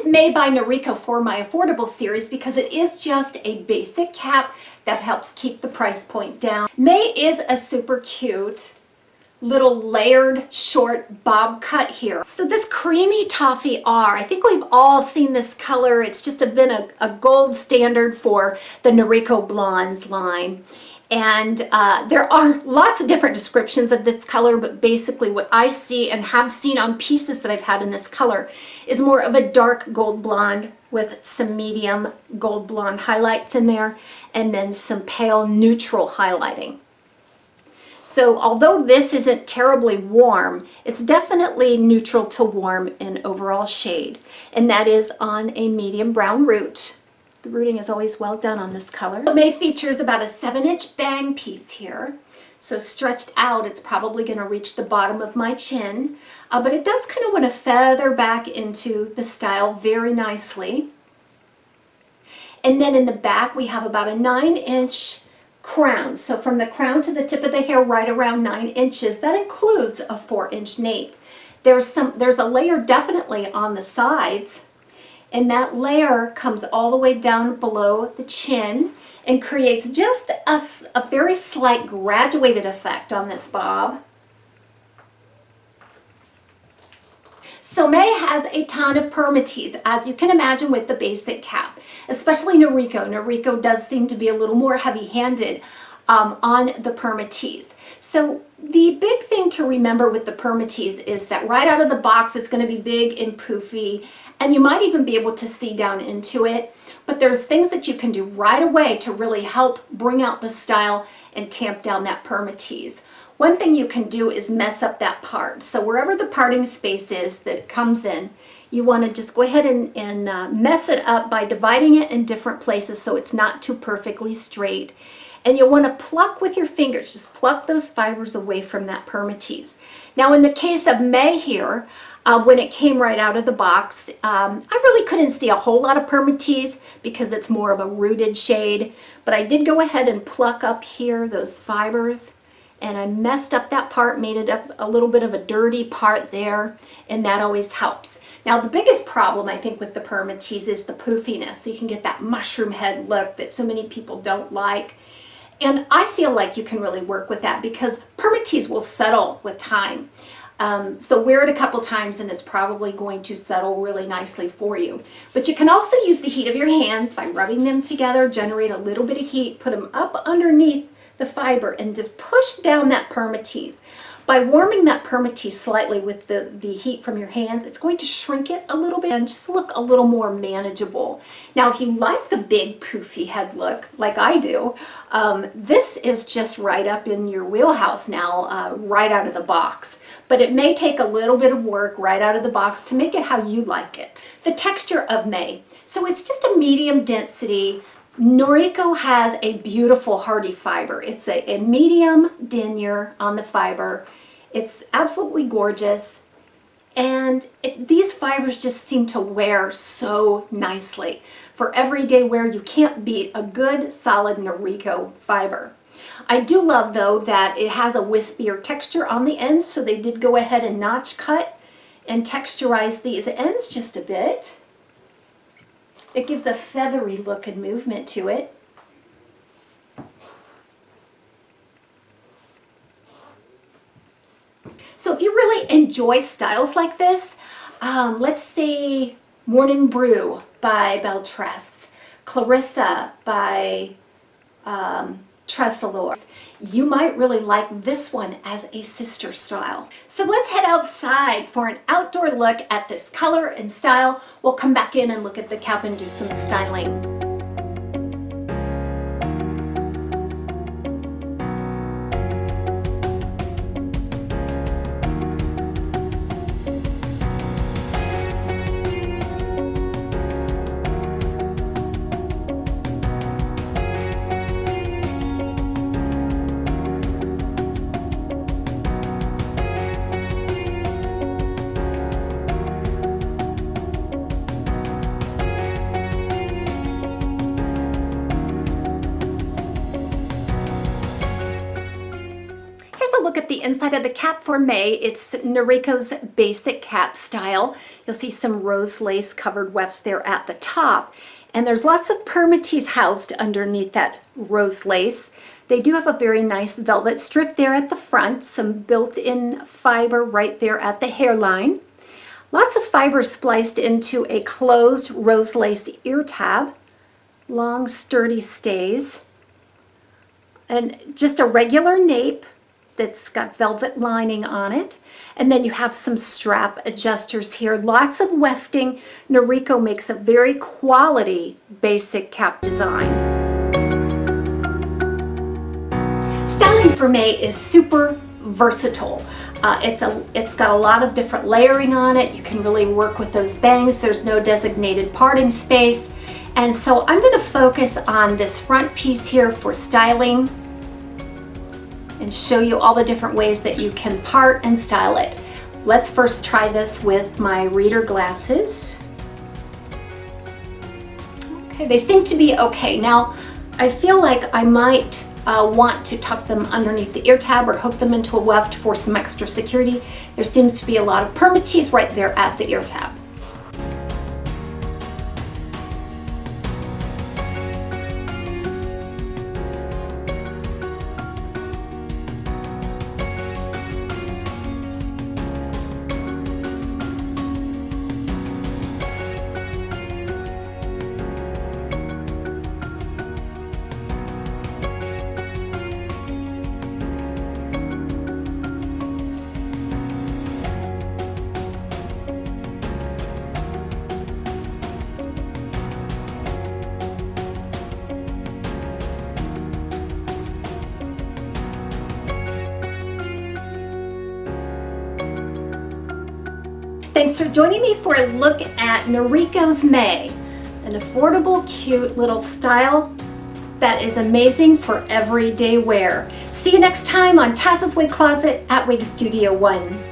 May by Noriko for my affordable series because it is just a basic cap that helps keep the price point down. May is a super cute little layered short bob cut here. So this Creamy Toffee R, I think we've all seen this color. It's just been a gold standard for the Noriko Blondes line. And there are lots of different descriptions of this color, but basically what I see and have seen on pieces that I've had in this color is more of a dark gold blonde with some medium gold blonde highlights in there, and then some pale neutral highlighting. So although this isn't terribly warm, it's definitely neutral to warm in overall shade, and that is on a medium brown root. The rooting is always well done on this color. May features about a 7-inch bang piece here. So stretched out, it's probably going to reach the bottom of my chin. But it does kind of want to feather back into the style very nicely. And then in the back, we have about a 9-inch crown. So from the crown to the tip of the hair, right around 9 inches. That includes a 4-inch nape. There's a layer definitely on the sides. And that layer comes all the way down below the chin and creates just a very slight graduated effect on this bob. So May has a ton of PERMATEASE, as you can imagine with the basic cap, especially Noriko. Noriko does seem to be a little more heavy-handed on the PERMATEASE. So the big thing to remember with the PERMATEASE is that right out of the box it's going to be big and poofy, and you might even be able to see down into it, but there's things that you can do right away to really help bring out the style and tamp down that PERMATEASE. One thing you can do is mess up that part. So wherever the parting space is that it comes in, you want to just go ahead and mess it up by dividing it in different places so it's not too perfectly straight. And you'll want to pluck with your fingers, just pluck those fibers away from that PERMATEASE. Now in the case of May here, when it came right out of the box, I really couldn't see a whole lot of PERMATEASE because it's more of a rooted shade, but I did go ahead and pluck up here those fibers, and I messed up that part, made it up a little bit of a dirty part there, and that always helps. Now the biggest problem I think with the PERMATEASE is the poofiness, so you can get that mushroom head look that so many people don't like. And I feel like you can really work with that because PERMATEASE will settle with time. So wear it a couple times and it's probably going to settle really nicely for you. But you can also use the heat of your hands by rubbing them together, generate a little bit of heat, put them up underneath the fiber and just push down that PERMATEASE. By warming that PERMATEASE slightly with the heat from your hands, it's going to shrink it a little bit and just look a little more manageable. Now, if you like the big poofy head look, like I do, this is just right up in your wheelhouse now, right out of the box. But it may take a little bit of work right out of the box to make it how you like it. The texture of May. So it's just a medium density. Noriko has a beautiful hardy fiber. It's a medium denier on the fiber. It's absolutely gorgeous, and these fibers just seem to wear so nicely. For everyday wear, you can't beat a good solid Noriko fiber. I do love though that it has a wispier texture on the ends, so they did go ahead and notch cut and texturize these ends just a bit. It gives a feathery look and movement to it. So if you really enjoy styles like this, let's say Morning Brew by Beltress, Clarissa by Tressalore, you might really like this one as a sister style. So let's head outside for an outdoor look at this color and style. We'll come back in and look at the cap and do some styling. look at the inside of the cap for May. It's Noriko's basic cap style. You'll see some rose lace covered wefts there at the top. And there's lots of PERMATEASE housed underneath that rose lace. They do have a very nice velvet strip there at the front, some built-in fiber right there at the hairline. Lots of fiber spliced into a closed rose lace ear tab. Long sturdy stays. And just a regular nape that's got velvet lining on it. And then you have some strap adjusters here. Lots of wefting. Noriko makes a very quality basic cap design. Styling for May is super versatile. It's got a lot of different layering on it. You can really work with those bangs. There's no designated parting space. And so I'm going to focus on this front piece here for styling and show you all the different ways that you can part and style it. Let's first try this with my reader glasses. Okay, they seem to be okay. Now, I feel like I might want to tuck them underneath the ear tab or hook them into a weft for some extra security. There seems to be a lot of PERMATEASE right there at the ear tab. Thanks for joining me for a look at Noriko's May, an affordable, cute little style that is amazing for everyday wear. See you next time on TAZ's Wig Closet at Wig Studio 1.